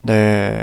네,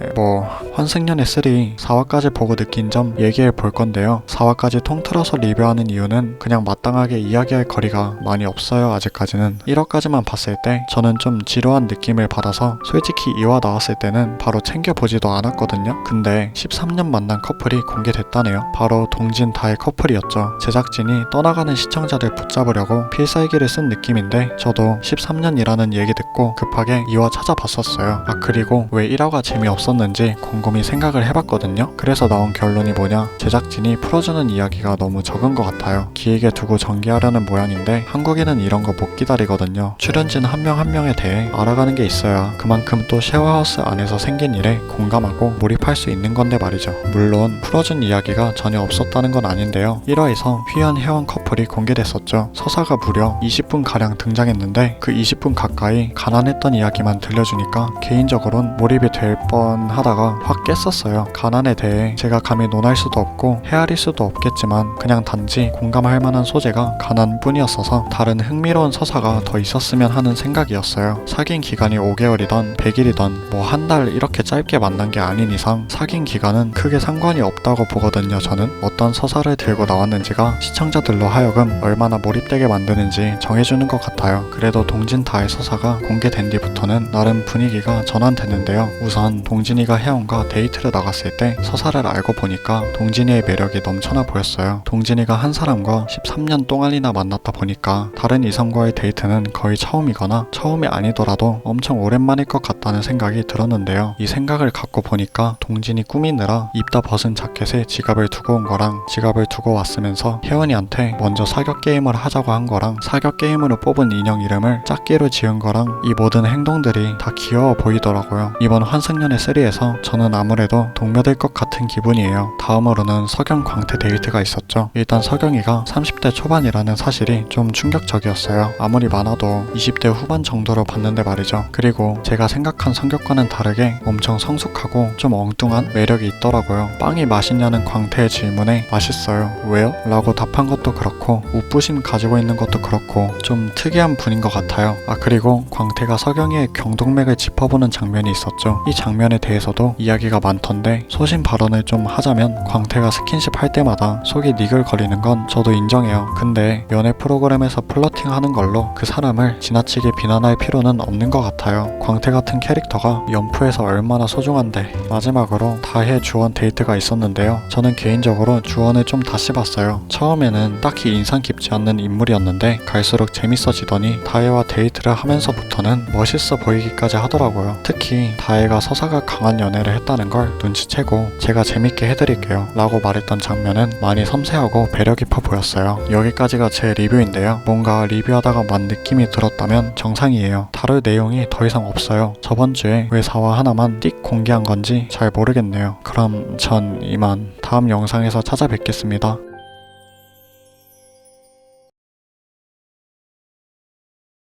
환승연애 3 4화까지 보고 느낀 점 얘기해 볼 건데요. 4화까지 통틀어서 리뷰하는 이유는 그냥 마땅하게 이야기할 거리가 많이 없어요. 아직까지는 1화까지만 봤을 때 저는 좀 지루한 느낌을 받아서 솔직히 2화 나왔을 때는 바로 챙겨보지도 않았거든요. 근데 13년 만난 커플이 공개됐다네요. 바로 동진 다혜 커플이었죠. 제작진이 떠나가는 시청자들 붙잡으려고 필살기를 쓴 느낌인데 저도 13년이라는 얘기 듣고 급하게 2화 찾아봤었어요. 그리고 왜 1화가 재미없었는지 곰곰이 생각을 해봤거든요. 그래서 나온 결론이 뭐냐, 제작진이 풀어주는 이야기가 너무 적은 것 같아요. 기획에 두고 전개하려는 모양인데 한국인은 이런 거 못 기다리거든요. 출연진 한 명 한 명에 대해 알아가는 게 있어야 그만큼 또 쉐어하우스 안에서 생긴 일에 공감하고 몰입할 수 있는 건데 말이죠. 물론 풀어준 이야기가 전혀 없었다는 건 아닌데요. 1화에서 휘연 혜원 커플이 공개됐었죠. 서사가 무려 20분가량 등장했는데 그 20분 가까이 가난했던 이야기만 들려주니까 개인적으론 몰입이 될 뻔하다가 확 깼었어요. 가난에 대해 제가 감히 논할 수도 없고 헤아릴 수도 없겠지만 그냥 단지 공감할 만한 소재가 가난뿐이었어서 다른 흥미로운 서사가 더 있었으면 하는 생각이었어요. 사귄 기간이 5개월이던 100일이던 한 달 이렇게 짧게 만난 게 아닌 이상 사귄 기간은 크게 상관이 없다고 보거든요. 저는 어떤 서사를 들고 나왔는지가 시청자들로 하여금 얼마나 몰입되게 만드는지 정해주는 것 같아요. 그래도 동진 다혜 서사가 공개된 뒤부터는 나름 분위기가 전환됐는데요. 우선 동진이가 혜원과 데이트를 나갔을 때 서사를 알고 보니까 동진이의 매력이 넘쳐나 보였어요. 동진이가 한 사람과 13년 동안이나 만났다 보니까 다른 이성과의 데이트는 거의 처음이거나 처음이 아니더라도 엄청 오랜만일 것 같다는 생각이 들었는데요. 이 생각을 갖고 보니까 동진이 꾸미느라 입다 벗은 자켓에 지갑을 두고 온 거랑 지갑을 두고 왔으면서 혜원이한테 먼저 사격 게임을 하자고 한 거랑 사격 게임으로 뽑은 인형 이름을 짝기로 지은 거랑 이 모든 행동들이 다 귀여워 보이더라고요. 이번 환승연애 3에서 저는 아무래도 동료될 것 같은 기분이에요. 다음으로는 석영 광태 데이트가 있었죠. 일단 석영이가 30대 초반이라는 사실이 좀 충격적이었어요. 아무리 많아도 20대 후반 정도로 봤는데 말이죠. 그리고 제가 생각한 성격과는 다르게 엄청 성숙하고 좀 엉뚱한 매력이 있더라고요. 빵이 맛있냐는 광태의 질문에 맛있어요. 왜요? 라고 답한 것도 그렇고 우부심 가지고 있는 것도 그렇고 좀 특이한 분인 것 같아요. 그리고 광태가 석영이의 경동맥을 짚어보는 장면이 있었죠. 이 장면에 대해서도 이야기가 많던데 소신 발언을 좀 하자면 광태가 스킨십 할 때마다 속이 니글거리는 건 저도 인정해요. 근데 연애 프로그램에서 플러팅 하는 걸로 그 사람을 지나치게 비난할 필요는 없는 것 같아요. 광태 같은 캐릭터가 연프에서 얼마나 소중한데. 마지막으로 다혜 주원 데이트가 있었는데요. 저는 개인적으로 주원을 좀 다시 봤어요. 처음에는 딱히 인상 깊지 않는 인물이었는데 갈수록 재밌어지더니 다혜와 데이트를 하면서부터는 멋있어 보이기까지 하더라고요. 특히 다혜가 서사가 강한 연애를 했다는 걸 눈치채고 제가 재밌게 해드릴게요 라고 말했던 장면은 많이 섬세하고 배려 깊어 보였어요. 여기까지가 제 리뷰인데요. 뭔가 리뷰하다가 만 느낌이 들었다면 정상이에요. 다룰 내용이 더 이상 없어요. 저번 주에 왜 4화 하나만 띡 공개한 건지 잘 모르겠네요. 그럼 전 이만 다음 영상에서 찾아뵙겠습니다.